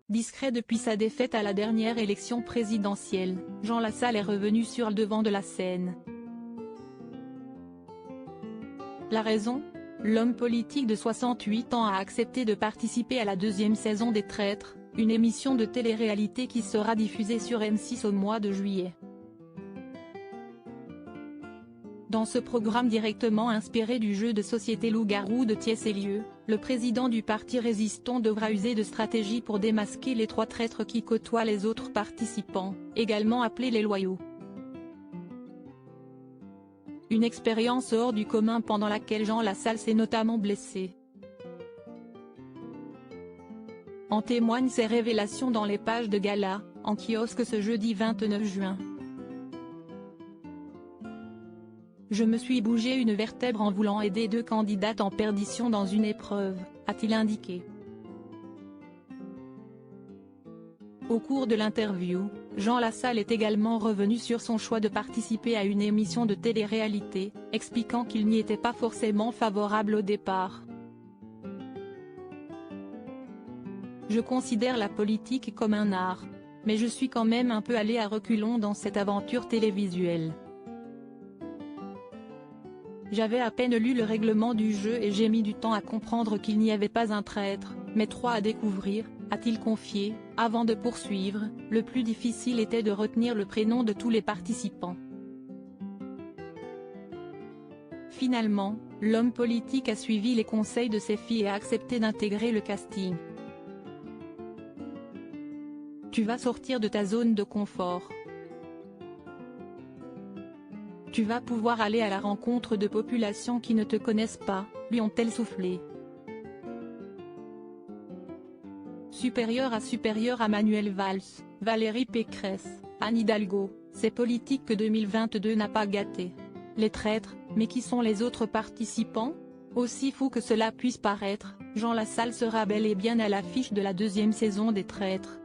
Discret depuis sa défaite à la dernière élection présidentielle, Jean Lassalle est revenu sur le devant de la scène. La raison ? L'homme politique de 68 ans a accepté de participer à la deuxième saison des Traîtres, une émission de télé-réalité qui sera diffusée sur M6 au mois de juillet. Dans ce programme directement inspiré du jeu de société Loup-garou de T.S. Eliot, le président du parti résistant devra user de stratégies pour démasquer les 3 traîtres qui côtoient les autres participants, également appelés les loyaux. Une expérience hors du commun pendant laquelle Jean Lassalle s'est notamment blessé. En témoignent ces révélations dans les pages de Gala, en kiosque ce jeudi 29 juin. Je me suis bougé une vertèbre en voulant aider 2 candidates en perdition dans une épreuve, a-t-il indiqué. Au cours de l'interview, Jean Lassalle est également revenu sur son choix de participer à une émission de télé-réalité, expliquant qu'il n'y était pas forcément favorable au départ. Je considère la politique comme un art, mais je suis quand même un peu allé à reculons dans cette aventure télévisuelle. J'avais à peine lu le règlement du jeu et j'ai mis du temps à comprendre qu'il n'y avait pas un traître, mais 3 à découvrir, a-t-il confié, avant de poursuivre, le plus difficile était de retenir le prénom de tous les participants. Finalement, l'homme politique a suivi les conseils de ses filles et a accepté d'intégrer le casting. Tu vas sortir de ta zone de confort. Tu vas pouvoir aller à la rencontre de populations qui ne te connaissent pas, lui ont-elles soufflé. Supérieur à Manuel Valls, Valérie Pécresse, Anne Hidalgo, ces politiques que 2022 n'a pas gâté. Les traîtres, mais qui sont les autres participants ? Aussi fou que cela puisse paraître, Jean Lassalle sera bel et bien à l'affiche de la deuxième saison des Traîtres.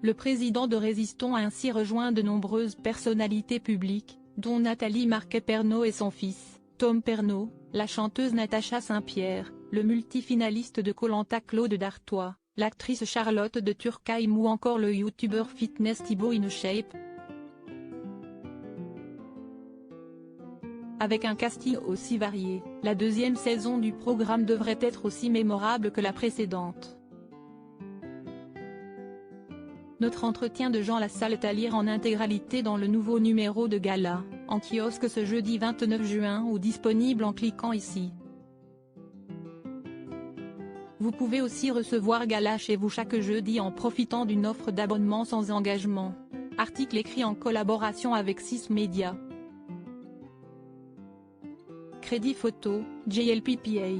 Le président de Résistons a ainsi rejoint de nombreuses personnalités publiques, dont Nathalie Marquet-Pernot et son fils, Tom Pernot, la chanteuse Natacha Saint-Pierre, le multifinaliste de Koh-Lanta Claude Dartois, l'actrice Charlotte de Turckheim ou encore le youtubeur fitness Thibaut InShape. Avec un casting aussi varié, la deuxième saison du programme devrait être aussi mémorable que la précédente. Notre entretien de Jean Lassalle est à lire en intégralité dans le nouveau numéro de Gala, en kiosque ce jeudi 29 juin ou disponible en cliquant ici. Vous pouvez aussi recevoir Gala chez vous chaque jeudi en profitant d'une offre d'abonnement sans engagement. Article écrit en collaboration avec 6 Médias. Crédit photo, JLPPA.